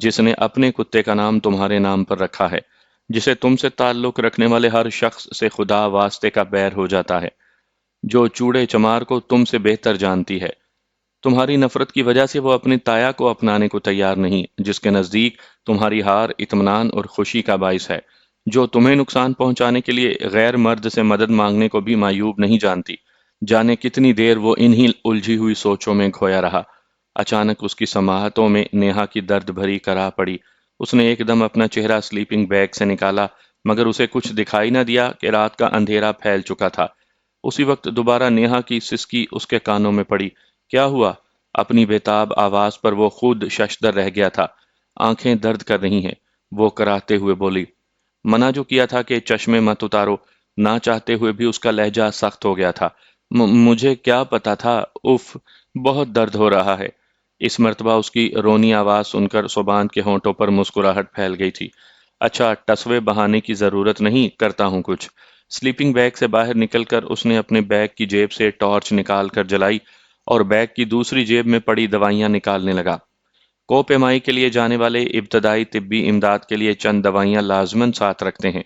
جس نے اپنے کتے کا نام تمہارے نام پر رکھا ہے، جسے تم سے تعلق رکھنے والے ہر شخص سے خدا واسطے کا بیر ہو جاتا ہے، جو چوڑے چمار کو تم سے بہتر جانتی ہے۔ تمہاری نفرت کی وجہ سے وہ اپنی تایا کو اپنانے کو تیار نہیں، جس کے نزدیک تمہاری ہار اطمینان اور خوشی کا باعث ہے، جو تمہیں نقصان پہنچانے کے لیے غیر مرد سے مدد مانگنے کو بھی معیوب نہیں جانتی۔ جانے کتنی دیر وہ انہی الجھی ہوئی سوچوں میں کھویا رہا۔ اچانک اس کی سماعتوں میں نیہا کی درد بھری کرا پڑی۔ اس نے ایک دم اپنا چہرہ سلیپنگ بیگ سے نکالا، مگر اسے کچھ دکھائی نہ دیا کہ رات کا اندھیرا پھیل چکا تھا۔ اسی وقت دوبارہ نیہا کی سسکی اس کے کانوں میں پڑی۔ کیا ہوا؟ اپنی بےتاب آواز پر وہ خود ششدر رہ گیا تھا۔ آنکھیں درد کر رہی ہیں، وہ کراتے ہوئے بولی۔ منع جو کیا تھا کہ چشمے مت اتارو، نہ چاہتے ہوئے بھی اس کا لہجہ سخت ہو گیا تھا۔ مجھے کیا پتا تھا، اف، بہت درد ہو رہا ہے۔ اس مرتبہ اس کی رونی آواز سن کر صبان کے ہونٹوں پر مسکراہٹ پھیل گئی تھی۔ اچھا، ٹسوے بہانے کی ضرورت نہیں، کرتا ہوں کچھ۔ سلیپنگ بیگ سے باہر نکل کر اس نے اپنے بیگ کی جیب سے ٹارچ نکال کر جلائی اور بیگ کی دوسری جیب میں پڑی دوائیاں نکالنے لگا۔ کو پیمائی کے لیے جانے والے ابتدائی طبی امداد کے لیے چند دوائیاں لازماً ساتھ رکھتے ہیں۔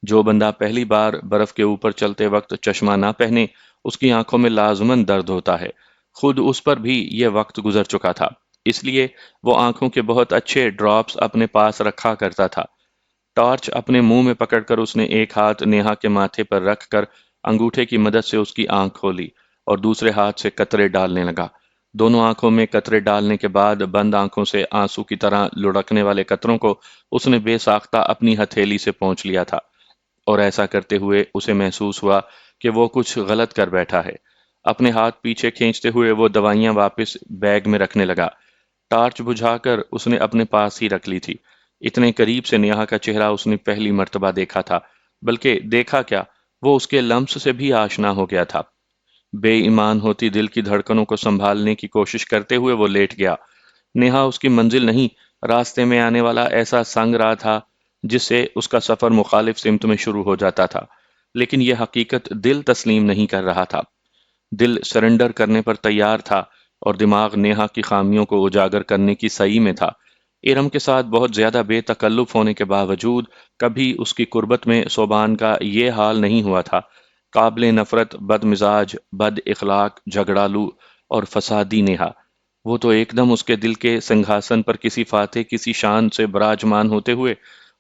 جو بندہ پہلی بار برف کے اوپر چلتے وقت چشمہ نہ پہنے، اس کی آنکھوں میں لازماً درد ہوتا ہے۔ خود اس پر بھی یہ وقت گزر چکا تھا، اس لیے وہ آنکھوں کے بہت اچھے ڈراپس اپنے پاس رکھا کرتا تھا۔ ٹارچ اپنے منہ میں پکڑ کر اس نے ایک ہاتھ نیہا کے ماتھے پر رکھ کر انگوٹھے کی مدد سے اس کی آنکھ کھولی اور دوسرے ہاتھ سے قطرے ڈالنے لگا۔ دونوں آنکھوں میں قطرے ڈالنے کے بعد بند آنکھوں سے آنسو کی طرح لڑکنے والے قطروں کو اس نے بے ساختہ اپنی ہتھیلی سے پونچھ لیا تھا، اور ایسا کرتے ہوئے اسے محسوس ہوا کہ وہ کچھ غلط کر بیٹھا ہے۔ اپنے ہاتھ پیچھے کھینچتے ہوئے وہ دوائیاں واپس بیگ میں رکھنے لگا۔ ٹارچ بجھا کر اس نے اپنے پاس ہی رکھ لی تھی۔ اتنے قریب سے نیہا کا چہرہ اس نے پہلی مرتبہ دیکھا تھا، بلکہ دیکھا کیا، وہ اس کے لمس سے بھی آشنا ہو گیا تھا۔ بے ایمان ہوتی دل کی دھڑکنوں کو سنبھالنے کی کوشش کرتے ہوئے وہ لیٹ گیا۔ نیہا اس کی منزل نہیں، راستے میں آنے والا ایسا سنگ راہ تھا جس سے اس کا سفر مخالف سمت میں شروع ہو جاتا تھا، لیکن یہ حقیقت دل تسلیم نہیں کر رہا تھا۔ دل سرنڈر کرنے پر تیار تھا، اور دماغ نیہا کی خامیوں کو اجاگر کرنے کی سعی میں تھا۔ ارم کے ساتھ بہت زیادہ بے تکلف ہونے کے باوجود کبھی اس کی قربت میں صوبان کا یہ حال نہیں ہوا تھا۔ قابل نفرت، بد مزاج، بد اخلاق، جھگڑالو اور فسادی نیہا، وہ تو ایک دم اس کے دل کے سنگھاسن پر کسی فاتح کسی شان سے براجمان ہوتے ہوئے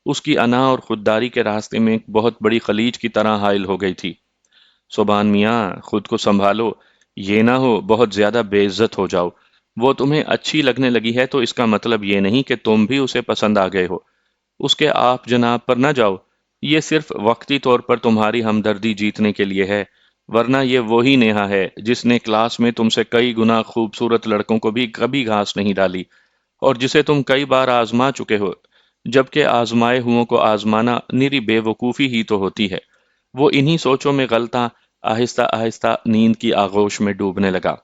اس کی انا اور خودداری کے راستے میں ایک بہت بڑی خلیج کی طرح حائل ہو گئی تھی۔ صوبان میاں، خود کو سنبھالو، یہ نہ ہو بہت زیادہ بے عزت ہو جاؤ۔ وہ تمہیں اچھی لگنے لگی ہے تو اس کا مطلب یہ نہیں کہ تم بھی اسے پسند آ گئے ہو۔ اس کے آپ جناب پر نہ جاؤ، یہ صرف وقتی طور پر تمہاری ہمدردی جیتنے کے لیے ہے، ورنہ یہ وہی نیہا ہے جس نے کلاس میں تم سے کئی گنا خوبصورت لڑکوں کو بھی کبھی گھاس نہیں ڈالی، اور جسے تم کئی بار آزما چکے ہو، جبکہ آزمائے ہوں کو آزمانا نری بے وقوفی ہی تو ہوتی ہے۔ وہ انہی سوچوں میں غلطاں آہستہ آہستہ نیند کی آغوش میں ڈوبنے لگا۔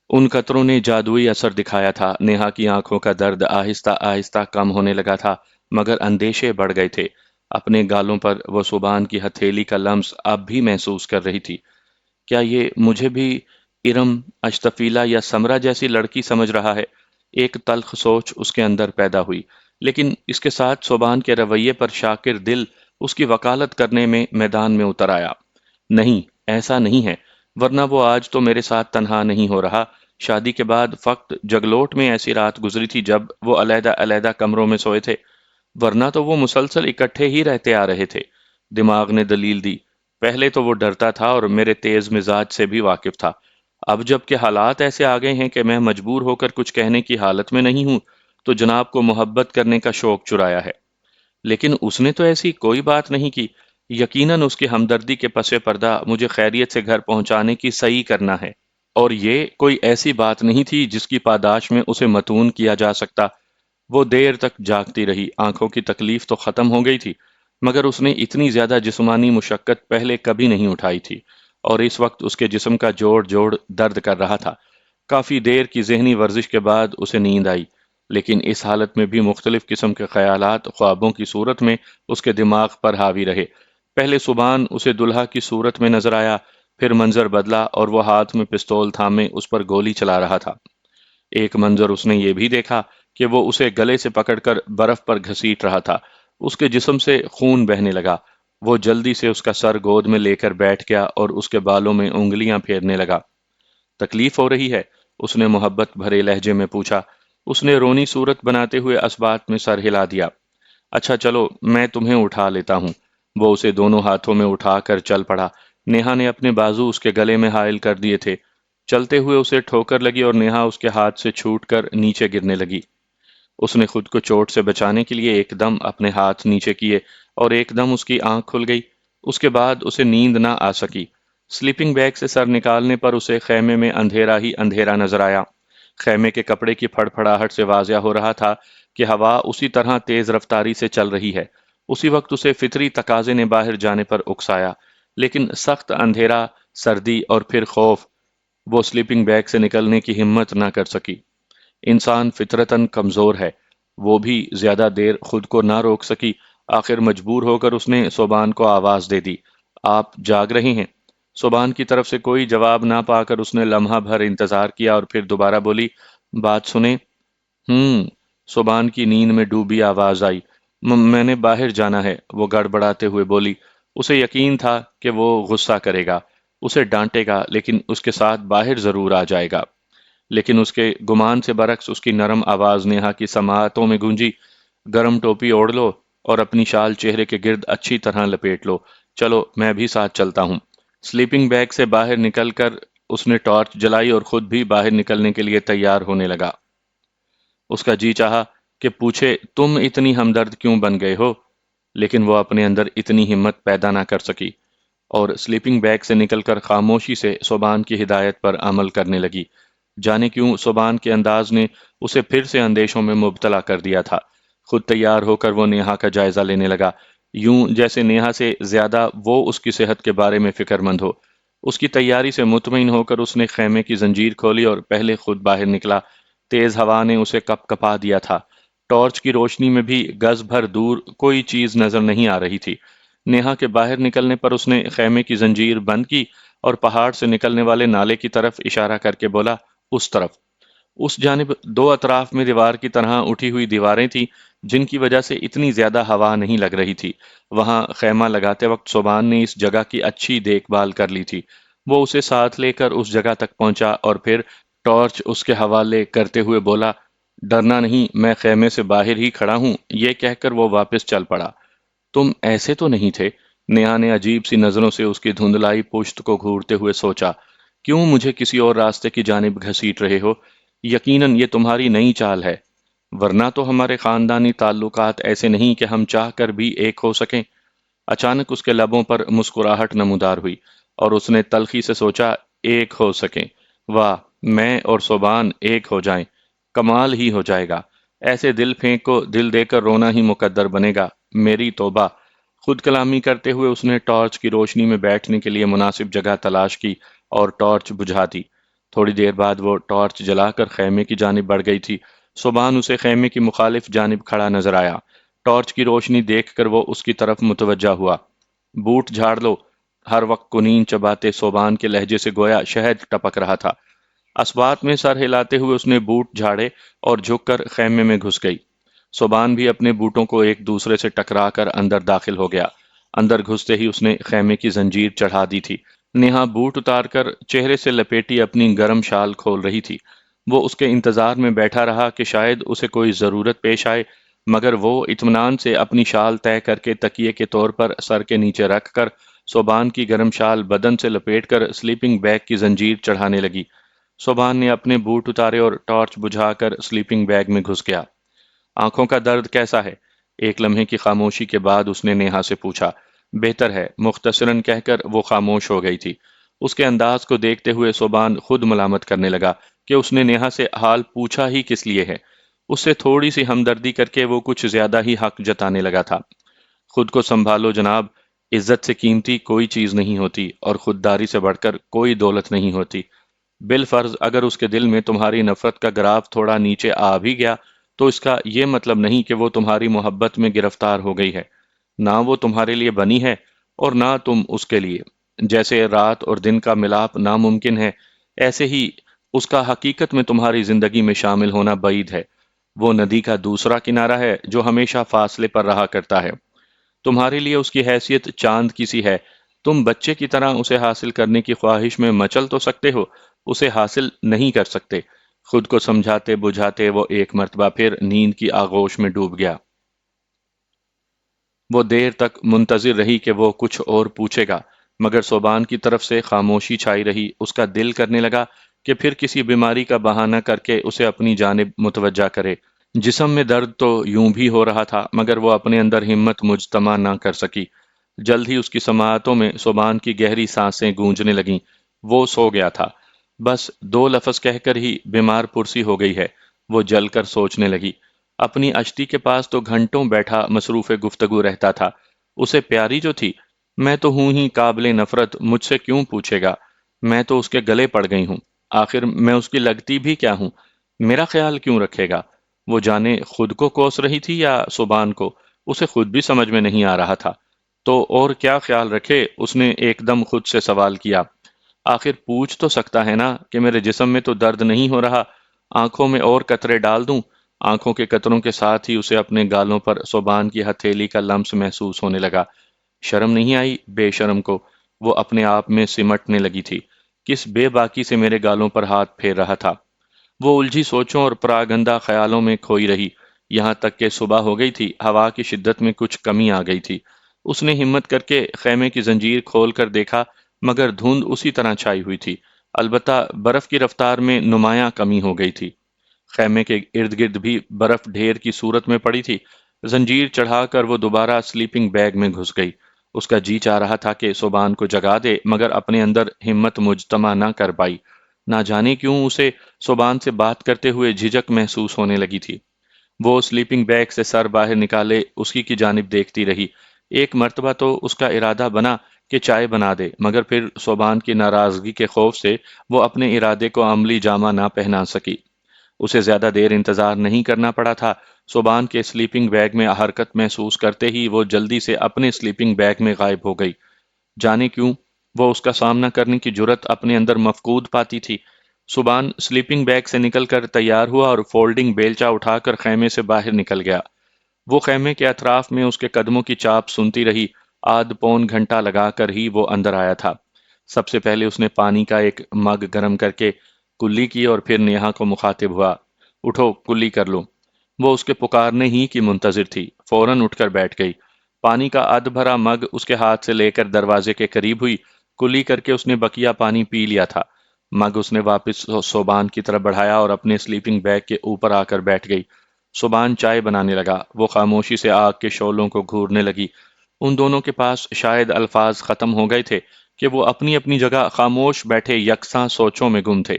ان قطروں نے جادوئی اثر دکھایا تھا۔ نیہا کی آنکھوں کا درد آہستہ آہستہ کم ہونے لگا تھا، مگر اندیشے بڑھ گئے تھے۔ اپنے گالوں پر وہ صبان کی ہتھیلی کا لمس اب بھی محسوس کر رہی تھی۔ کیا یہ مجھے بھی ارم، اشتفیلہ یا سمرہ جیسی لڑکی سمجھ رہا ہے؟ ایک تلخ سوچ اس کے اندر پیدا ہوئی، لیکن اس کے ساتھ صوبان کے رویے پر شاکر دل اس کی وکالت کرنے میں میدان میں اتر آیا۔ نہیں، ایسا نہیں ہے، ورنہ وہ آج تو میرے ساتھ تنہا نہیں ہو رہا۔ شادی کے بعد فقط جگلوٹ میں ایسی رات گزری تھی جب وہ علیحدہ علیحدہ کمروں میں سوئے تھے، ورنہ تو وہ مسلسل اکٹھے ہی رہتے آ رہے تھے۔ دماغ نے دلیل دی۔ پہلے تو وہ ڈرتا تھا اور میرے تیز مزاج سے بھی واقف تھا، اب جب کہ حالات ایسے آ گئے ہیں کہ میں مجبور ہو کر کچھ کہنے کی حالت میں نہیں ہوں، تو جناب کو محبت کرنے کا شوق چرایا ہے۔ لیکن اس نے تو ایسی کوئی بات نہیں کی۔ یقیناً اس کی ہمدردی کے پس پردہ مجھے خیریت سے گھر پہنچانے کی صحیح کرنا ہے، اور یہ کوئی ایسی بات نہیں تھی جس کی پاداش میں اسے متون کیا جا سکتا۔ وہ دیر تک جاگتی رہی، آنکھوں کی تکلیف تو ختم ہو گئی تھی، مگر اس نے اتنی زیادہ جسمانی مشقت پہلے کبھی نہیں اٹھائی تھی، اور اس وقت اس کے جسم کا جوڑ جوڑ درد کر رہا تھا۔ کافی دیر کی ذہنی ورزش کے بعد اسے نیند آئی، لیکن اس حالت میں بھی مختلف قسم کے خیالات خوابوں کی صورت میں اس کے دماغ پر حاوی رہے۔ پہلے صبحان اسے دلہا کی صورت میں نظر آیا، پھر منظر بدلا اور وہ ہاتھ میں پستول تھامے اس پر گولی چلا رہا تھا۔ ایک منظر اس نے یہ بھی دیکھا کہ وہ اسے گلے سے پکڑ کر برف پر گھسیٹ رہا تھا۔ اس کے جسم سے خون بہنے لگا۔ وہ جلدی سے اس کا سر گود میں لے کر بیٹھ گیا اور اس کے بالوں میں انگلیاں پھیرنے لگا۔ تکلیف ہو رہی ہے؟ اس نے محبت بھرے لہجے میں پوچھا۔ اس نے رونی صورت بناتے ہوئے اسبات میں سر ہلا دیا۔ اچھا چلو میں تمہیں اٹھا لیتا ہوں۔ وہ اسے دونوں ہاتھوں میں اٹھا کر چل پڑا۔ نیہا نے اپنے بازو اس کے گلے میں حائل کر دیے تھے۔ چلتے ہوئے اسے ٹھوکر لگی اور نیہا اس کے ہاتھ سے چھوٹ کر نیچے گرنے لگی۔ اس نے خود کو چوٹ سے بچانے کے لیے ایک دم اپنے ہاتھ نیچے کیے اور ایک دم اس کی آنکھ کھل گئی۔ اس کے بعد اسے نیند نہ آ سکی۔ سلیپنگ بیگ سے سر نکالنے پر اسے خیمے میں اندھیرا ہی اندھیرا نظر آیا۔ خیمے کے کپڑے کی پھڑ پھڑاہٹ سے واضح ہو رہا تھا کہ ہوا اسی طرح تیز رفتاری سے چل رہی ہے۔ اسی وقت اسے فطری تقاضے نے باہر جانے پر اکسایا، لیکن سخت اندھیرا، سردی اور پھر خوف، وہ سلیپنگ بیگ سے نکلنے کی ہمت نہ کر سکی۔ انسان فطرتاً کمزور ہے۔ وہ بھی زیادہ دیر خود کو نہ روک سکی۔ آخر مجبور ہو کر اس نے صوبان کو آواز دے دی، آپ جاگ رہے ہیں؟ صوبان کی طرف سے کوئی جواب نہ پا کر اس نے لمحہ بھر انتظار کیا اور پھر دوبارہ بولی، بات سنیں۔ صوبان کی نیند میں ڈوبی آواز آئی، میں نے باہر جانا ہے، وہ گڑبڑاتے ہوئے بولی۔ اسے یقین تھا کہ وہ غصہ کرے گا، اسے ڈانٹے گا، لیکن اس کے ساتھ باہر ضرور آ جائے گا۔ لیکن اس کے گمان سے برعکس اس کی نرم آواز نیہا کی سماعتوں میں گونجی، گرم ٹوپی اوڑھ لو اور اپنی شال چہرے کے گرد اچھی طرح لپیٹ لو، چلو میں بھی ساتھ چلتا ہوں۔ سلیپنگ بیگ سے باہر نکل کر اس نے ٹارچ جلائی اور خود بھی باہر نکلنے کے لیے تیار ہونے لگا۔ اس کا جی چاہا کہ پوچھے تم اتنی ہمدرد کیوں بن گئے ہو، لیکن وہ اپنے اندر اتنی ہمت پیدا نہ کر سکی اور سلیپنگ بیگ سے نکل کر خاموشی سے صوبان کی ہدایت پر عمل کرنے لگی۔ جانے کیوں صوبان کے انداز نے اسے پھر سے اندیشوں میں مبتلا کر دیا تھا۔ خود تیار ہو کر وہ نیہا کا جائزہ لینے لگا، یوں جیسے نیہا سے زیادہ وہ اس کی صحت کے بارے میں فکر مند ہو۔ اس کی تیاری سے مطمئن ہو کر اس نے خیمے کی زنجیر کھولی اور پہلے خود باہر نکلا۔ تیز ہوا نے اسے کپ کپا دیا تھا۔ ٹارچ کی روشنی میں بھی گز بھر دور کوئی چیز نظر نہیں آ رہی تھی۔ نیہا کے باہر نکلنے پر اس نے خیمے کی زنجیر بند کی اور پہاڑ سے نکلنے والے نالے کی طرف اشارہ کر کے بولا، اس طرف۔ اس جانب دو اطراف میں دیوار کی طرح اٹھی ہوئی دیواریں تھیں جن کی وجہ سے اتنی زیادہ ہوا نہیں لگ رہی تھی۔ وہاں خیمہ لگاتے وقت صوبان نے اس جگہ کی اچھی دیکھ بھال کر لی تھی۔ وہ اسے ساتھ لے کر اس جگہ تک پہنچا اور پھر ٹارچ اس کے حوالے کرتے ہوئے بولا، ڈرنا نہیں، میں خیمے سے باہر ہی کھڑا ہوں۔ یہ کہہ کر وہ واپس چل پڑا۔ تم ایسے تو نہیں تھے؟ نیہا نے عجیب سی نظروں سے اس کی دھندلائی پشت کو گھورتے ہوئے سوچا، کیوں مجھے کسی اور راستے کی جانب گھسیٹ رہے ہو؟ یقیناً یہ تمہاری نئی چال ہے، ورنہ تو ہمارے خاندانی تعلقات ایسے نہیں کہ ہم چاہ کر بھی ایک ہو سکیں۔ اچانک اس کے لبوں پر مسکراہٹ نمودار ہوئی اور اس نے تلخی سے سوچا، ایک ہو سکیں، واہ، میں اور صوبان ایک ہو جائیں، کمال ہی ہو جائے گا۔ ایسے دل پھینک کو دل دے کر رونا ہی مقدر بنے گا، میری توبہ۔ خود کلامی کرتے ہوئے اس نے ٹارچ کی روشنی میں بیٹھنے کے لیے مناسب جگہ تلاش کی اور ٹارچ بجھا دی۔ تھوڑی دیر بعد وہ ٹارچ جلا کر خیمے کی جانب بڑھ گئی تھی۔ صوبان اسے خیمے کی مخالف جانب کھڑا نظر آیا۔ ٹارچ کی روشنی دیکھ کر وہ اس کی طرف متوجہ ہوا۔ بوٹ جھاڑ لو، ہر وقت کنین چباتے صوبان کے لہجے سے گویا شہد ٹپک رہا تھا۔ اسبات میں سر ہلاتے ہوئے اس نے بوٹ جھاڑے اور جھک کر خیمے میں گھس گئی۔ صوبان بھی اپنے بوٹوں کو ایک دوسرے سے ٹکرا کر اندر داخل ہو گیا۔ اندر گھستے ہی اس نے خیمے کی زنجیر چڑھا دی تھی۔ نیہا بوٹ اتار کر چہرے سے لپیٹی اپنی گرم شال کھول رہی تھی۔ وہ اس کے انتظار میں بیٹھا رہا کہ شاید اسے کوئی ضرورت پیش آئے، مگر وہ اطمینان سے اپنی شال طے کر کے تکیے کے طور پر سر کے نیچے رکھ کر صوبان کی گرم شال بدن سے لپیٹ کر سلیپنگ بیگ کی زنجیر چڑھانے لگی۔ صوبان نے اپنے بوٹ اتارے اور ٹارچ بجھا کر سلیپنگ بیگ میں گھس گیا۔ آنکھوں کا درد کیسا ہے؟ ایک لمحے کی خاموشی کے بعد اس نے نیہا سے پوچھا۔ بہتر ہے، مختصراً کہہ کر وہ خاموش ہو گئی تھی۔ اس کے انداز کو دیکھتے ہوئے صوبان خود ملامت کرنے لگا کہ اس نے نیہا سے حال پوچھا ہی کس لیے ہے۔ اس سے تھوڑی سی ہمدردی کر کے وہ کچھ زیادہ ہی حق جتانے لگا تھا۔ خود کو سنبھالو جناب، عزت سے قیمتی کوئی چیز نہیں ہوتی اور خودداری سے بڑھ کر کوئی دولت نہیں ہوتی۔ بالفرض اگر اس کے دل میں تمہاری نفرت کا گراف تھوڑا نیچے آ بھی گیا تو اس کا یہ مطلب نہیں کہ وہ تمہاری محبت میں گرفتار ہو گئی ہے۔ نہ وہ تمہارے لیے بنی ہے اور نہ تم اس کے لیے۔ جیسے رات اور دن کا ملاپ ناممکن ہے، ایسے ہی اس کا حقیقت میں تمہاری زندگی میں شامل ہونا بعید ہے۔ وہ ندی کا دوسرا کنارہ ہے جو ہمیشہ فاصلے پر رہا کرتا ہے۔ تمہارے لیے اس کی حیثیت چاند کی سی ہے۔ تم بچے کی طرح اسے حاصل کرنے کی خواہش میں مچل تو سکتے ہو، اسے حاصل نہیں کر سکتے۔ خود کو سمجھاتے بجھاتے وہ ایک مرتبہ پھر نیند کی آغوش میں ڈوب گیا۔ وہ دیر تک منتظر رہی کہ وہ کچھ اور پوچھے گا، مگر صوبان کی طرف سے خاموشی چھائی رہی۔ اس کا دل کرنے لگا کہ پھر کسی بیماری کا بہانہ کر کے اسے اپنی جانب متوجہ کرے۔ جسم میں درد تو یوں بھی ہو رہا تھا، مگر وہ اپنے اندر ہمت مجتمع نہ کر سکی۔ جلد ہی اس کی سماعتوں میں صوبان کی گہری سانسیں گونجنے لگیں۔ وہ سو گیا تھا۔ بس دو لفظ کہہ کر ہی بیمار پرسی ہو گئی ہے، وہ جل کر سوچنے لگی۔ اپنی اشتی کے پاس تو گھنٹوں بیٹھا مصروف گفتگو رہتا تھا۔ اسے پیاری جو تھی، میں تو ہوں ہی قابل نفرت، مجھ سے کیوں پوچھے گا؟ میں تو اس کے گلے پڑ گئی ہوں۔ آخر میں اس کی لگتی بھی کیا ہوں؟ میرا خیال کیوں رکھے گا؟ وہ جانے خود کو کوس رہی تھی یا صبان کو، اسے خود بھی سمجھ میں نہیں آ رہا تھا۔ تو اور کیا خیال رکھے، اس نے ایک دم خود سے سوال کیا۔ آخر پوچھ تو سکتا ہے نا کہ میرے جسم میں تو درد نہیں ہو رہا، آنکھوں میں اور قطرے ڈال دوں؟ آنکھوں کے قطروں کے ساتھ ہی اسے اپنے گالوں پر صوبان کی ہتھیلی کا لمس محسوس ہونے لگا۔ شرم نہیں آئی بے شرم کو؟ وہ اپنے آپ میں سمٹنے لگی تھی۔ کس بے باکی سے میرے گالوں پر ہاتھ پھیر رہا تھا؟ وہ الجھی سوچوں اور پراگندہ خیالوں میں کھوئی رہی، یہاں تک کہ صبح ہو گئی تھی۔ ہوا کی شدت میں کچھ کمی آ گئی تھی۔ اس نے ہمت کر کے خیمے کی زنجیر کھول کر دیکھا، مگر دھند اسی طرح چھائی ہوئی تھی، البتہ برف کی رفتار میں نمایاں کمی ہو گئی تھی۔ خیمے کے ارد گرد بھی برف ڈھیر کی صورت میں پڑی تھی۔ زنجیر چڑھا کر وہ دوبارہ سلیپنگ بیگ میں گھس گئی۔ اس کا جی چاہ رہا تھا کہ صوبان کو جگا دے، مگر اپنے اندر ہمت مجتمع نہ کر پائی۔ نہ جانے کیوں اسے صوبان سے بات کرتے ہوئے جھجک محسوس ہونے لگی تھی۔ وہ سلیپنگ بیگ سے سر باہر نکالے اسی کی جانب دیکھتی رہی۔ ایک مرتبہ تو اس کا ارادہ بنا کہ چائے بنا دے، مگر پھر صوبان کی ناراضگی کے خوف سے وہ اپنے ارادے کو عملی جامہ نہ پہنا سکی۔ اسے زیادہ دیر انتظار نہیں کرنا پڑا تھا۔ صوبان کے سلیپنگ بیگ میں حرکت محسوس کرتے ہی وہ جلدی سے اپنے سلیپنگ بیگ میں غائب ہو گئی۔ جانے کیوں وہ اس کا سامنا کرنے کی جرت اپنے اندر مفقود پاتی تھی۔ صوبان سلیپنگ بیگ سے نکل کر تیار ہوا اور فولڈنگ بیلچہ اٹھا کر خیمے سے باہر نکل گیا۔ وہ خیمے کے اطراف میں اس کے قدموں کی چاپ سنتی رہی۔ آدھ پون گھنٹہ لگا کر ہی وہ اندر آیا تھا۔ سب سے پہلے اس نے پانی کا ایک مگ گرم کر کے کلی کی اور پھر نیہا کو مخاطب ہوا، اٹھو کلی کر لو۔ وہ اس کے پکارنے ہی کی منتظر تھی، فوراً اٹھ کر بیٹھ گئی۔ پانی کا ادھ بھرا مگ اس کے ہاتھ سے لے کر دروازے کے قریب ہوئی، کلی کر کے اس نے بقیہ پانی پی لیا تھا۔ مگ اس نے واپس صوبان کی طرف بڑھایا اور اپنے سلیپنگ بیگ کے اوپر آ کر بیٹھ گئی۔ صوبان چائے بنانے لگا۔ وہ خاموشی سے آگ کے شعلوں کو گھورنے لگی۔ ان دونوں کے پاس شاید الفاظ ختم ہو گئے تھے کہ وہ اپنی اپنی جگہ خاموش بیٹھے یکساں سوچوں میں گم تھے۔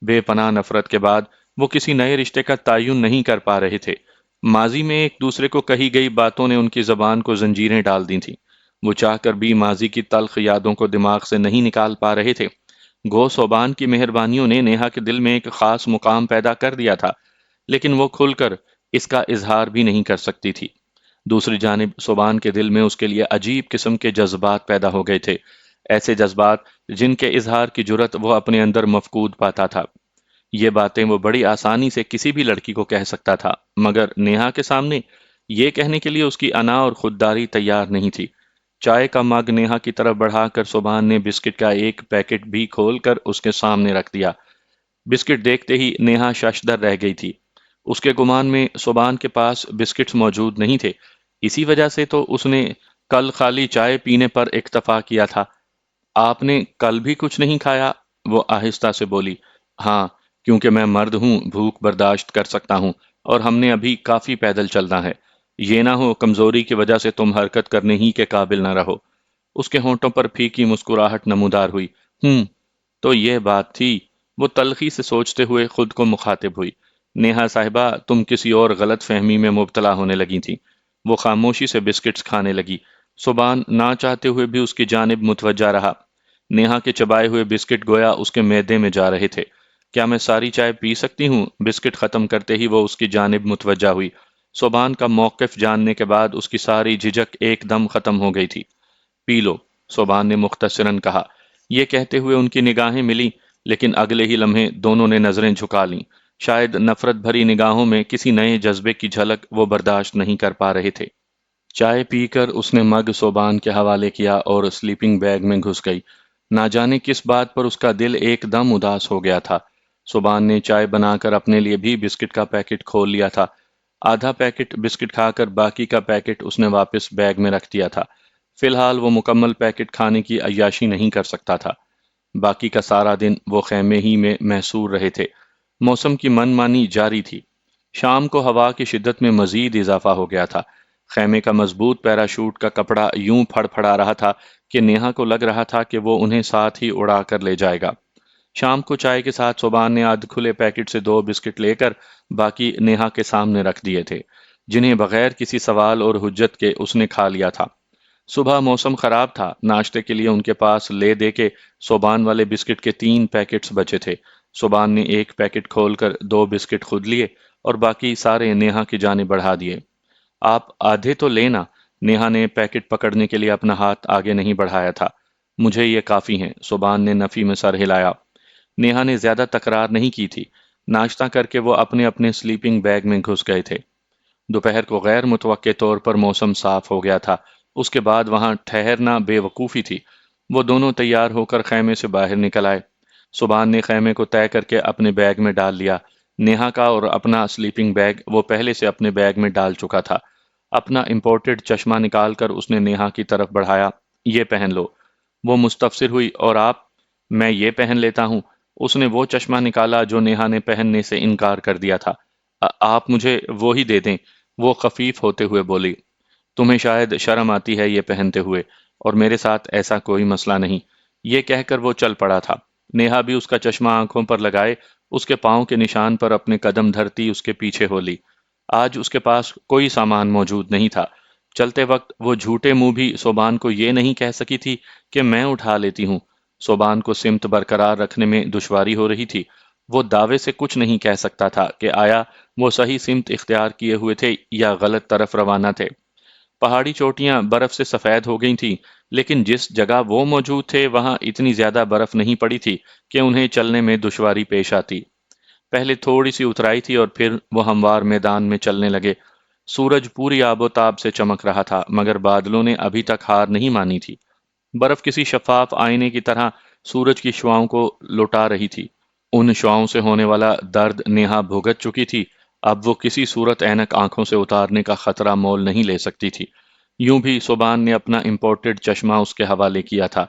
بے پناہ نفرت کے بعد وہ کسی نئے رشتے کا تعین نہیں کر پا رہے تھے۔ ماضی میں ایک دوسرے کو کہی گئی باتوں نے ان کی زبان کو زنجیریں ڈال دی تھیں۔ وہ چاہ کر بھی ماضی کی تلخ یادوں کو دماغ سے نہیں نکال پا رہے تھے۔ گو صوبان کی مہربانیوں نے نیہا کے دل میں ایک خاص مقام پیدا کر دیا تھا، لیکن وہ کھل کر اس کا اظہار بھی نہیں کر سکتی تھی۔ دوسری جانب صوبان کے دل میں اس کے لیے عجیب قسم کے جذبات پیدا ہو گئے تھے، ایسے جذبات جن کے اظہار کی جرت وہ اپنے اندر مفقود پاتا تھا۔ یہ باتیں وہ بڑی آسانی سے کسی بھی لڑکی کو کہہ سکتا تھا، مگر نیہا کے سامنے یہ کہنے کے لیے اس کی انا اور خودداری تیار نہیں تھی۔ چائے کا مگ نیہا کی طرف بڑھا کر صوبان نے بسکٹ کا ایک پیکٹ بھی کھول کر اس کے سامنے رکھ دیا۔ بسکٹ دیکھتے ہی نیہا ششدر رہ گئی تھی۔ اس کے گمان میں صوبان کے پاس بسکٹس موجود نہیں تھے، اسی وجہ سے تو اس نے کل خالی چائے پینے پر اکتفا کیا تھا۔ آپ نے کل بھی کچھ نہیں کھایا؟ وہ آہستہ سے بولی۔ ہاں، کیونکہ میں مرد ہوں، بھوک برداشت کر سکتا ہوں، اور ہم نے ابھی کافی پیدل چلنا ہے۔ یہ نہ ہو کمزوری کی وجہ سے تم حرکت کرنے ہی کے قابل نہ رہو۔ اس کے ہونٹوں پر پھیکی مسکراہٹ نمودار ہوئی۔ تو یہ بات تھی۔ وہ تلخی سے سوچتے ہوئے خود کو مخاطب ہوئی۔ نیہا صاحبہ، تم کسی اور غلط فہمی میں مبتلا ہونے لگی تھی۔ وہ خاموشی سے بسکٹس کھانے لگی۔ صوبان نہ چاہتے ہوئے بھی اس کی جانب متوجہ رہا۔ نیہا کے چبائے ہوئے بسکٹ گویا اس کے معدے میں جا رہے تھے۔ کیا میں ساری چائے پی سکتی ہوں؟ بسکٹ ختم کرتے ہی وہ اس کی جانب متوجہ ہوئی۔ صوبان کا موقف جاننے کے بعد اس کی ساری جھجک ایک دم ختم ہو گئی تھی۔ پی لو، صوبان نے مختصراً کہا۔ یہ کہتے ہوئے ان کی نگاہیں ملی۔ لیکن اگلے ہی لمحے دونوں نے نظریں جھکا لیں۔ شاید نفرت بھری نگاہوں میں کسی نئے جذبے کی جھلک وہ برداشت نہیں کر پا رہے تھے۔ چائے پی کر اس نے مگ صوبان کے حوالے کیا اور سلیپنگ بیگ میں گھس گئی۔ نہ جانے کس بات پر اس کا دل ایک دم اداس ہو گیا تھا۔ صوبان نے چائے بنا کر اپنے لیے بھی بسکٹ کا پیکٹ کھول لیا تھا۔ آدھا پیکٹ بسکٹ کھا کر باقی کا پیکٹ اس نے واپس بیگ میں رکھ دیا تھا۔ فی الحال وہ مکمل پیکٹ کھانے کی عیاشی نہیں کر سکتا تھا۔ باقی کا سارا دن وہ خیمے ہی میں محصور رہے تھے۔ موسم کی من مانی جاری تھی۔ شام کو ہوا کی شدت میں مزید اضافہ ہو گیا تھا۔ خیمے کا مضبوط پیراشوٹ کا کپڑا یوں پھڑ پھڑا رہا تھا کہ نیہا کو لگ رہا تھا کہ وہ انہیں ساتھ ہی اڑا کر لے جائے گا۔ شام کو چائے کے ساتھ صوبان نے آدھ کھلے پیکٹ سے 2 بسکٹ لے کر باقی نیہا کے سامنے رکھ دیے تھے، جنہیں بغیر کسی سوال اور حجت کے اس نے کھا لیا تھا۔ صبح موسم خراب تھا، ناشتے کے لیے ان کے پاس لے دے کے صوبان والے بسکٹ کے 3 پیکٹس بچے تھے۔ صوبان نے ایک پیکٹ کھول کر 2 بسکٹ خود لیے اور باقی سارے نیہا کی جانب بڑھا دیے۔ آپ آدھے تو لینا۔ نیہا نے پیکٹ پکڑنے کے لیے اپنا ہاتھ آگے نہیں بڑھایا تھا۔ مجھے یہ کافی ہیں، صوبان نے نفی میں سر ہلایا۔ نیہا نے زیادہ تکرار نہیں کی تھی۔ ناشتہ کر کے وہ اپنے اپنے سلیپنگ بیگ میں گھس گئے تھے۔ دوپہر کو غیر متوقع طور پر موسم صاف ہو گیا تھا۔ اس کے بعد وہاں ٹھہرنا بے وقوفی تھی۔ وہ دونوں تیار ہو کر خیمے سے باہر نکل آئے۔ صبحان نے خیمے کو طے کر کے اپنے بیگ میں ڈال لیا۔ نیہا کا اور اپنا سلیپنگ بیگ وہ پہلے سے اپنے بیگ میں ڈال چکا تھا۔ اپنا امپورٹڈ چشمہ نکال کر اس نے نیہا کی طرف بڑھایا۔ یہ پہن لو۔ وہ مستفسر ہوئی، اور آپ؟ میں یہ پہن لیتا ہوں۔ اس نے وہ چشمہ نکالا جو نیہا نے پہننے سے انکار کر دیا تھا۔ آپ مجھے وہی دے دیں، وہ خفیف ہوتے ہوئے بولی۔ تمہیں شاید شرم آتی ہے یہ پہنتے ہوئے، اور میرے ساتھ ایسا کوئی مسئلہ نہیں۔ یہ کہہ کر وہ چل پڑا تھا۔ نیہا بھی اس کا چشمہ آنکھوں پر لگائے اس کے پاؤں کے نشان پر اپنے قدم دھرتی اس کے پیچھے ہو لی۔ آج اس کے پاس کوئی سامان موجود نہیں تھا۔ چلتے وقت وہ جھوٹے منہ بھی صوبان کو یہ نہیں کہہ سکی تھی کہ میں اٹھا لیتی ہوں۔ صوبان کو سمت برقرار رکھنے میں دشواری ہو رہی تھی۔ وہ دعوے سے کچھ نہیں کہہ سکتا تھا کہ آیا وہ صحیح سمت اختیار کیے ہوئے تھے یا غلط طرف روانہ تھے۔ پہاڑی چوٹیاں برف سے سفید ہو گئی تھیں، لیکن جس جگہ وہ موجود تھے وہاں اتنی زیادہ برف نہیں پڑی تھی کہ انہیں چلنے میں دشواری پیش آتی۔ پہلے تھوڑی سی اترائی تھی اور پھر وہ ہموار میدان میں چلنے لگے۔ سورج پوری آب و تاب سے چمک رہا تھا، مگر بادلوں نے ابھی تک ہار نہیں مانی تھی۔ برف کسی شفاف آئینے کی طرح سورج کی شعاؤں کو لوٹا رہی تھی۔ ان شعاؤں سے ہونے والا درد نیہا بھگت چکی تھی۔ اب وہ کسی صورت اینک آنکھوں سے اتارنے کا خطرہ مول نہیں لے سکتی تھی۔ یوں بھی صوبان نے اپنا امپورٹڈ چشمہ اس کے حوالے کیا تھا۔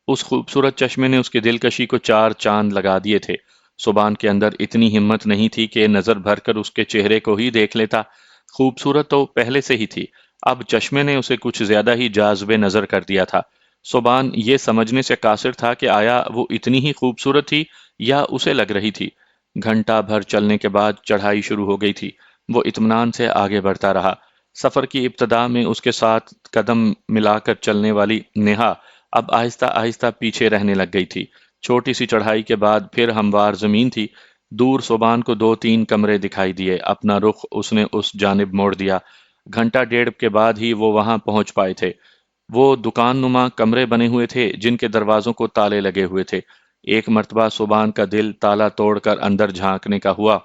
اس خوبصورت چشمے نے اس کی دلکشی کو 4 چاند لگا دیے تھے۔ صوبان کے اندر اتنی ہمت نہیں تھی کہ نظر بھر کر اس کے چہرے کو ہی دیکھ لیتا۔ خوبصورت تو پہلے سے ہی تھی، اب چشمے نے اسے کچھ زیادہ ہی جاذب نظر کر دیا تھا۔ صوبان یہ سمجھنے سے قاصر تھا کہ آیا وہ اتنی ہی خوبصورت تھی یا اسے لگ رہی تھی۔ گھنٹہ بھر چلنے کے بعد چڑھائی شروع ہو گئی تھی۔ وہ اطمینان سے آگے بڑھتا رہا۔ سفر کی ابتدا میں اس کے ساتھ قدم ملا کر چلنے والی نیہا اب آہستہ آہستہ پیچھے رہنے لگ گئی تھی۔ چھوٹی سی چڑھائی کے بعد پھر ہموار زمین تھی۔ دور صوبان کو 2-3 کمرے دکھائی دیے۔ اپنا رخ اس نے اس جانب موڑ دیا۔ گھنٹہ ڈیڑھ کے بعد ہی وہ وہاں پہنچ پائے تھے۔ وہ دکان نما کمرے بنے ہوئے تھے جن کے دروازوں کو تالے لگے ہوئے تھے۔ ایک مرتبہ صوبان کا دل تالا توڑ کر اندر جھانکنے کا ہوا،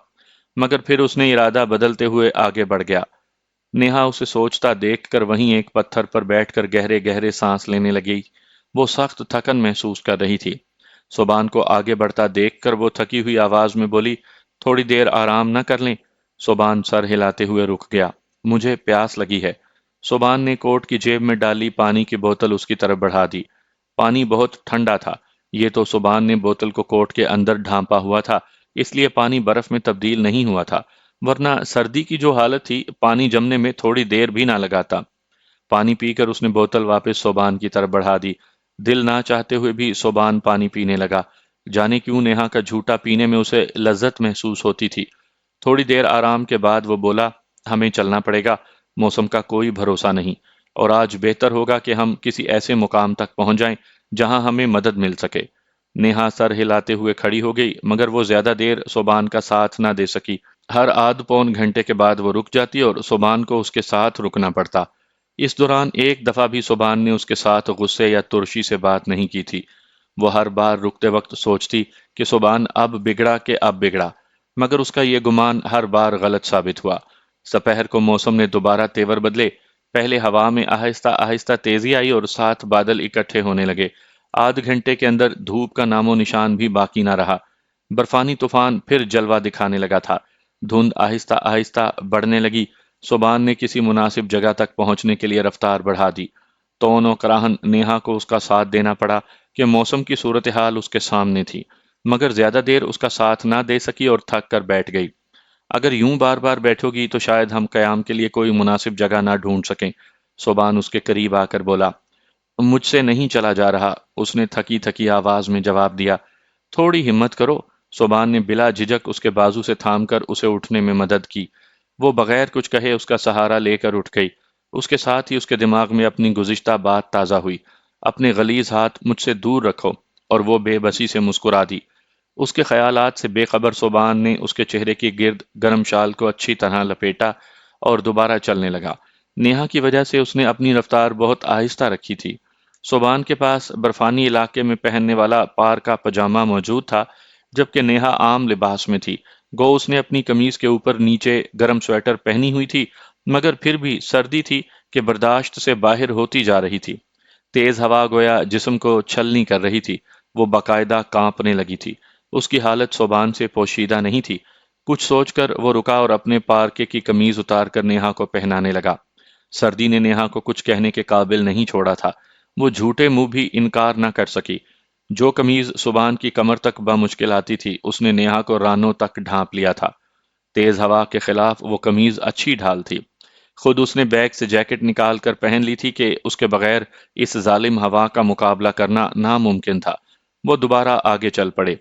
مگر پھر اس نے ارادہ بدلتے ہوئے آگے بڑھ گیا۔ نیہا اسے سوچتا دیکھ کر وہیں ایک پتھر پر بیٹھ کر گہرے گہرے سانس لینے لگی۔ وہ سخت تھکن محسوس کر رہی تھی۔ صوبان کو آگے بڑھتا دیکھ کر وہ تھکی ہوئی آواز میں بولی، تھوڑی دیر آرام نہ کر لیں؟ صوبان سر ہلاتے ہوئے رک گیا۔ مجھے پیاس لگی ہے۔ صوبان نے کوٹ کی جیب میں ڈالی پانی کی بوتل اس کی طرف بڑھا دی۔ پانی بہت ٹھنڈا تھا۔ یہ تو صوبان نے بوتل کو کوٹ کے اندر ڈھانپا ہوا تھا، اس لیے پانی برف میں تبدیل نہیں ہوا تھا، ورنہ سردی کی جو حالت تھی پانی جمنے میں تھوڑی دیر بھی نہ لگاتا۔ پانی پی کر اس نے بوتل واپس صوبان کی طرف بڑھا دی۔ دل نہ چاہتے ہوئے بھی صوبان پانی پینے لگا۔ جانے کیوں نیہا کا جھوٹا پینے میں اسے لذت محسوس ہوتی تھی۔ تھوڑی دیر آرام کے بعد وہ بولا، ہمیں چلنا پڑے گا، موسم کا کوئی بھروسہ نہیں، اور آج بہتر ہوگا کہ ہم کسی ایسے مقام تک پہنچ جائیں جہاں ہمیں مدد مل سکے۔ نیہا سر ہلاتے ہوئے کھڑی ہو گئی، مگر وہ زیادہ دیر صوبان کا ساتھ نہ دے سکی۔ ہر آدھ پون گھنٹے کے بعد وہ رک جاتی اور صوبان کو اس کے ساتھ رکنا پڑتا۔ اس دوران ایک دفعہ بھی صوبان نے اس کے ساتھ غصے یا ترشی سے بات نہیں کی تھی۔ وہ ہر بار رکتے وقت سوچتی کہ سبحان اب بگڑا کہ اب بگڑا، مگر اس کا یہ گمان ہر بار غلط ثابت ہوا۔ سپہر کو موسم نے دوبارہ تیور بدلے، پہلے ہوا میں آہستہ آہستہ تیزی آئی اور ساتھ بادل اکٹھے ہونے لگے۔ آدھ گھنٹے کے اندر دھوپ کا نام و نشان بھی باقی نہ رہا۔ برفانی طوفان پھر جلوہ دکھانے لگا تھا۔ دھند آہستہ آہستہ بڑھنے لگی۔ سبحان نے کسی مناسب جگہ تک پہنچنے کے لیے رفتار بڑھا دی۔ تون و کراہن نیہا کو اس کا ساتھ دینا پڑا کہ موسم کی صورتحال اس کے سامنے تھی، مگر زیادہ دیر اس کا ساتھ نہ دے سکی اور تھک کر بیٹھ گئی۔ اگر یوں بار بار بیٹھو گی تو شاید ہم قیام کے لیے کوئی مناسب جگہ نہ ڈھونڈ سکیں۔ سبحان اس کے قریب آ کر بولا۔ مجھ سے نہیں چلا جا رہا، اس نے تھکی تھکی آواز میں جواب دیا۔ تھوڑی ہمت کرو۔ سبحان نے بلا جھجک اس کے بازو سے تھام کر اسے اٹھنے میں مدد کی۔ وہ بغیر کچھ کہے اس کا سہارا لے کر اٹھ گئی۔ اس کے ساتھ ہی اس کے دماغ میں اپنی گزشتہ بات تازہ ہوئی۔ اپنے غلیظ ہاتھ مجھ سے دور رکھو، اور وہ بے بسی سے مسکرا دی۔ اس کے خیالات سے بے خبر سبحان نے اس کے چہرے کی گرد گرم شال کو اچھی طرح لپیٹا اور دوبارہ چلنے لگا۔ نیہا کی وجہ سے اس نے اپنی رفتار بہت آہستہ رکھی تھی۔ سبحان کے پاس برفانی علاقے میں پہننے والا پار کا پجامہ موجود تھا، جبکہ نیہا عام لباس میں تھی۔ گو اس نے اپنی قمیض کے اوپر نیچے گرم سویٹر پہنی ہوئی تھی، مگر پھر بھی سردی تھی کہ برداشت سے باہر ہوتی جا رہی تھی۔ تیز ہوا گویا جسم کو چھلنی کر رہی تھی۔ وہ باقاعدہ کانپنے لگی تھی۔ اس کی حالت سبحان سے پوشیدہ نہیں تھی۔ کچھ سوچ کر وہ رکا اور اپنے پارکے کی قمیض اتار کر نیہا کو پہنانے لگا۔ سردی نے نیہا کو کچھ کہنے کے قابل نہیں چھوڑا تھا۔ وہ جھوٹے منہ بھی انکار نہ کر سکی۔ جو قمیض سبحان کی کمر تک بمشکل آتی تھی، اس نے نیہا کو رانوں تک ڈھانپ لیا تھا۔ تیز ہوا کے خلاف وہ قمیض اچھی ڈھال تھی۔ خود اس نے بیگ سے جیکٹ نکال کر پہن لی تھی کہ اس کے بغیر اس ظالم ہوا کا مقابلہ کرنا ناممکن تھا۔ وہ دوبارہ آگے چل پڑے۔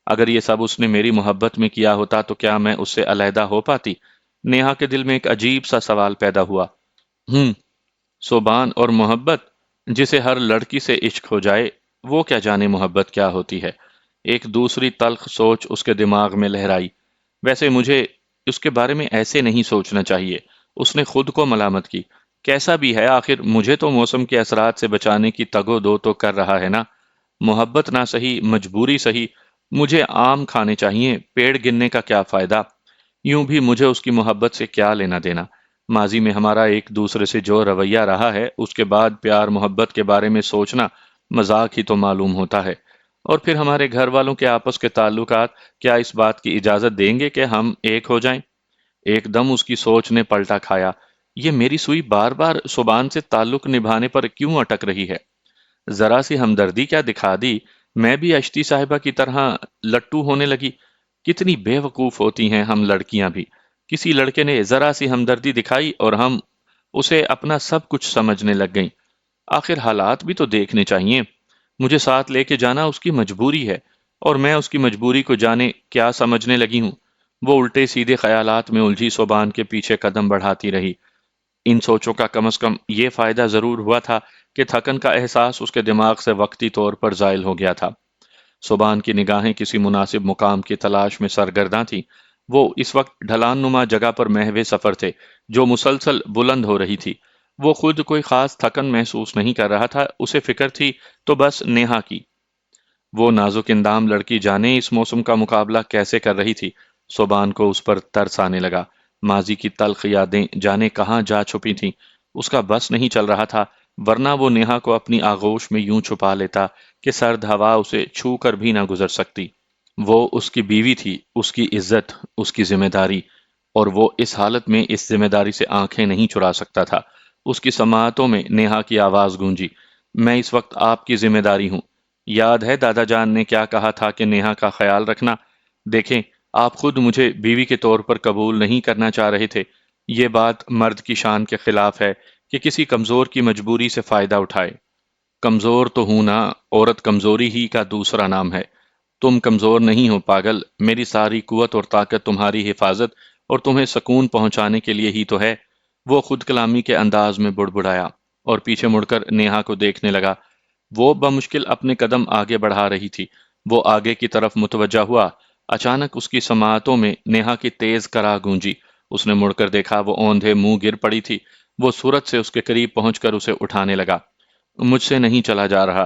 اگر یہ سب اس نے میری محبت میں کیا ہوتا تو کیا میں اس سے علیحدہ ہو پاتی؟ نیہا کے دل میں ایک عجیب سا سوال پیدا ہوا۔ ہم سبحان اور محبت، جسے ہر لڑکی سے عشق ہو جائے، وہ کیا جانے محبت کیا ہوتی ہے؟ ایک دوسری تلخ سوچ اس کے دماغ میں لہرائی۔ ویسے مجھے اس کے بارے میں ایسے نہیں سوچنا چاہیے۔ اس نے خود کو ملامت کی۔ کیسا بھی ہے، آخر مجھے تو موسم کے اثرات سے بچانے کی تگ و دو تو کر رہا ہے نا۔ محبت نہ سہی، مجبوری سہی، مجھے آم کھانے چاہیے، پیڑ گننے کا کیا فائدہ؟ یوں بھی مجھے اس کی محبت سے کیا لینا دینا؟ ماضی میں ہمارا ایک دوسرے سے جو رویہ رہا ہے، اس کے بعد پیار محبت کے بارے میں سوچنا مذاق ہی تو معلوم ہوتا ہے۔ اور پھر ہمارے گھر والوں کے آپس کے تعلقات کیا اس بات کی اجازت دیں گے کہ ہم ایک ہو جائیں؟ ایک دم اس کی سوچ نے پلٹا کھایا۔ یہ میری سوئی بار بار سبحان سے تعلق نبھانے پر کیوں اٹک رہی ہے؟ ذرا سی ہمدردی کیا دکھا دی، میں بھی اشتی صاحبہ کی طرح لٹو ہونے لگی۔ کتنی بے وقوف ہوتی ہیں ہم لڑکیاں بھی۔ کسی لڑکے نے ذرا سی ہمدردی دکھائی اور ہم اسے اپنا سب کچھ سمجھنے لگ گئیں۔ آخر حالات بھی تو دیکھنے چاہیے۔ مجھے ساتھ لے کے جانا اس کی مجبوری ہے، اور میں اس کی مجبوری کو جانے کیا سمجھنے لگی ہوں۔ وہ الٹے سیدھے خیالات میں الجھی سبحان کے پیچھے قدم بڑھاتی رہی۔ ان سوچوں کا کم از کم یہ فائدہ ضرور ہوا تھا کہ تھکن کا احساس اس کے دماغ سے وقتی طور پر زائل ہو گیا تھا۔ سبحان کی نگاہیں کسی مناسب مقام کی تلاش میں سرگرداں تھیں۔ وہ اس وقت ڈھلان نما جگہ پر محو سفر تھے، جو مسلسل بلند ہو رہی تھی۔ وہ خود کوئی خاص تھکن محسوس نہیں کر رہا تھا، اسے فکر تھی تو بس نیہا کی۔ وہ نازک اندام لڑکی جانے اس موسم کا مقابلہ کیسے کر رہی تھی۔ سبحان کو اس پر ترس آنے لگا۔ ماضی کی تلخ یادیں جانے کہاں جا چھپی تھیں۔ اس کا بس نہیں چل رہا تھا، ورنہ وہ نیہا کو اپنی آغوش میں یوں چھپا لیتا کہ سرد ہوا اسے چھو کر بھی نہ گزر سکتی۔ وہ اس کی بیوی تھی، اس کی عزت، اس کی ذمہ داری، اور وہ اس حالت میں اس ذمہ داری سے آنکھیں نہیں چرا سکتا تھا۔ اس کی سماعتوں میں نیہا کی آواز گونجی۔ میں اس وقت آپ کی ذمہ داری ہوں۔ یاد ہے دادا جان نے کیا کہا تھا کہ نیہا کا خیال رکھنا؟ دیکھیں، آپ خود مجھے بیوی کے طور پر قبول نہیں کرنا چاہ رہے تھے۔ یہ بات مرد کی شان کے خلاف ہے کہ کسی کمزور کی مجبوری سے فائدہ اٹھائے۔ کمزور تو ہوں نا، عورت کمزوری ہی کا دوسرا نام ہے۔ تم کمزور نہیں ہو پاگل، میری ساری قوت اور طاقت تمہاری حفاظت اور تمہیں سکون پہنچانے کے لیے ہی تو ہے۔ وہ خود کلامی کے انداز میں بڑبڑایا اور پیچھے مڑ کر نیہا کو دیکھنے لگا۔ وہ بمشکل اپنے قدم آگے بڑھا رہی تھی۔ وہ آگے کی طرف متوجہ ہوا۔ اچانک اس کی سماعتوں میں نیہا کی تیز کرا گونجی۔ اس نے مڑ کر دیکھا، وہ اوندھے منہ گر پڑی تھی۔ وہ صورت سے اس کے قریب پہنچ کر اسے اٹھانے لگا۔ مجھ سے نہیں چلا جا رہا،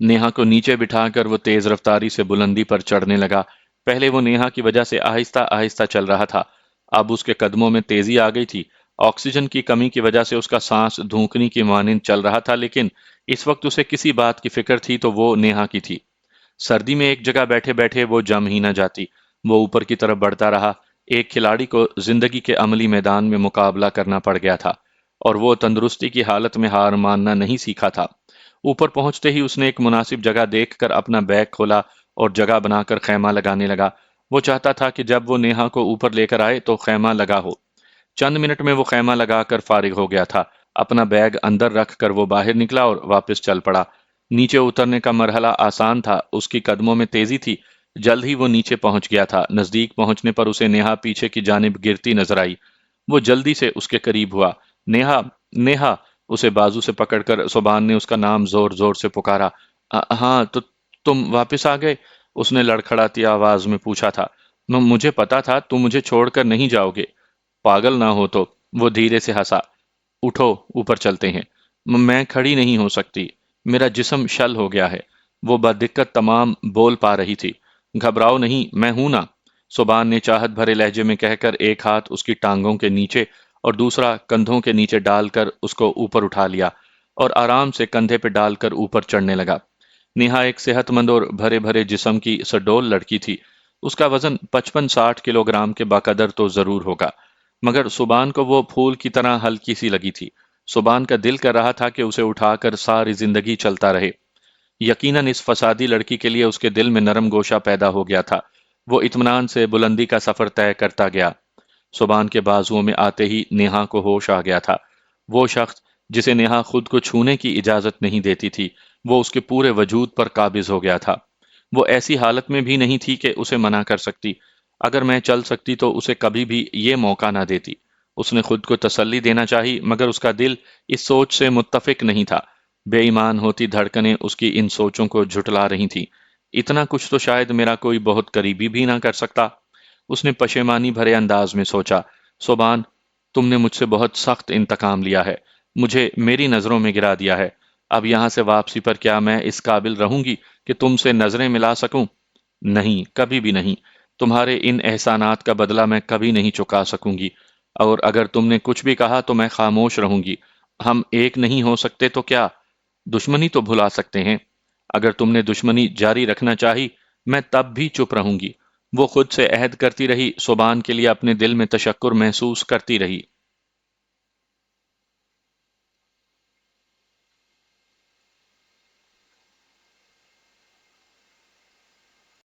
نیہا کو نیچے بٹھا کر وہ تیز رفتاری سے بلندی پر چڑھنے لگا۔ پہلے وہ نیہا کی وجہ سے آہستہ آہستہ چل رہا تھا، اب اس کے قدموں میں تیزی آ گئی تھی۔ آکسیجن کی کمی کی وجہ سے اس کا سانس دھونکنے کی مانند چل رہا تھا، لیکن اس وقت اسے کسی بات کی فکر تھی تو وہ نیہا کی تھی۔ سردی میں ایک جگہ بیٹھے بیٹھے وہ جم ہی نہ جاتی۔ وہ اوپر کی طرف بڑھتا رہا۔ ایک کھلاڑی کو زندگی کے عملی میدان میں مقابلہ کرنا پڑ گیا تھا، اور وہ تندرستی کی حالت میں ہار ماننا نہیں سیکھا تھا۔ اوپر پہنچتے ہی اس نے ایک مناسب جگہ دیکھ کر اپنا بیگ کھولا اور جگہ بنا کر خیمہ لگانے لگا۔ وہ چاہتا تھا کہ جب وہ نیہا کو اوپر لے کر آئے تو خیمہ لگا ہو۔ چند منٹ میں وہ خیمہ لگا کر فارغ ہو گیا تھا۔ اپنا بیگ اندر رکھ کر وہ باہر نکلا اور واپس چل پڑا۔ نیچے اترنے کا مرحلہ آسان تھا، اس کی قدموں میں تیزی تھی۔ جلد ہی وہ نیچے پہنچ گیا تھا۔ نزدیک پہنچنے پر اسے نیہا پیچھے کی جانب گرتی نظر آئی۔ وہ جلدی سے اس کے قریب ہوا۔ نیہا، نیہا! اسے بازو سے پکڑ کر سبحان نے اس کا نام زور زور سے پکارا۔ ہاں، تو تم واپس آ گئے؟ اس نے لڑکھڑاتی آواز میں پوچھا تھا۔ مجھے پتا تھا تم مجھے چھوڑ کر نہیں جاؤ گے۔ پاگل نہ ہو تو، وہ دھیرے سے ہنسا۔ اٹھو، اوپر چلتے ہیں۔ میں کھڑی نہیں ہو سکتی، میرا جسم شل ہو گیا ہے۔ وہ بدقت تمام بول پا رہی تھی۔ گھبراؤ نہیں، میں ہوں نا، سبحان نے چاہت بھرے لہجے میں کہہ کر ایک ہاتھ اس کی ٹانگوں کے نیچے اور دوسرا کندھوں کے نیچے ڈال کر اس کو اوپر اٹھا لیا اور آرام سے کندھے پہ ڈال کر اوپر چڑھنے لگا۔ نیہا ایک صحت مند اور بھرے بھرے جسم کی سڈول لڑکی تھی۔ اس کا وزن 55-60 کلو گرام کے بقدر تو ضرور ہوگا، مگر سبحان کو وہ پھول کی طرح ہلکی سی لگی تھی۔ سبحان کا دل کر رہا تھا کہ اسے اٹھا کر ساری زندگی چلتا رہے۔ یقیناً اس فسادی لڑکی کے لیے اس کے دل میں نرم گوشہ پیدا ہو گیا تھا۔ وہ اطمینان سے بلندی کا سفر طے کرتا گیا۔ سبحان کے بازوؤں میں آتے ہی نیہا کو ہوش آ گیا تھا۔ وہ شخص جسے نیہا خود کو چھونے کی اجازت نہیں دیتی تھی، وہ اس کے پورے وجود پر قابض ہو گیا تھا۔ وہ ایسی حالت میں بھی نہیں تھی کہ اسے منع کر سکتی۔ اگر میں چل سکتی تو اسے کبھی بھی یہ موقع نہ دیتی۔ اس نے خود کو تسلی دینا چاہی، مگر اس کا دل اس سوچ سے متفق نہیں تھا۔ بے ایمان ہوتی دھڑکنیں اس کی ان سوچوں کو جھٹلا رہی تھیں۔ اتنا کچھ تو شاید میرا کوئی بہت قریبی بھی نہ کر سکتا۔ اس نے پشیمانی بھرے انداز میں سوچا۔ سبحان، تم نے مجھ سے بہت سخت انتقام لیا ہے، مجھے میری نظروں میں گرا دیا ہے۔ اب یہاں سے واپسی پر کیا میں اس قابل رہوں گی کہ تم سے نظریں ملا سکوں؟ نہیں، کبھی بھی نہیں۔ تمہارے ان احسانات کا بدلہ میں کبھی نہیں چکا سکوں گی، اور اگر تم نے کچھ بھی کہا تو میں خاموش رہوں گی۔ ہم ایک نہیں ہو سکتے تو کیا، دشمنی تو بھلا سکتے ہیں۔ اگر تم نے دشمنی جاری رکھنا چاہی، میں تب بھی چپ رہوں گی۔ وہ خود سے عہد کرتی رہی، سبحان کے لیے اپنے دل میں تشکر محسوس کرتی رہی۔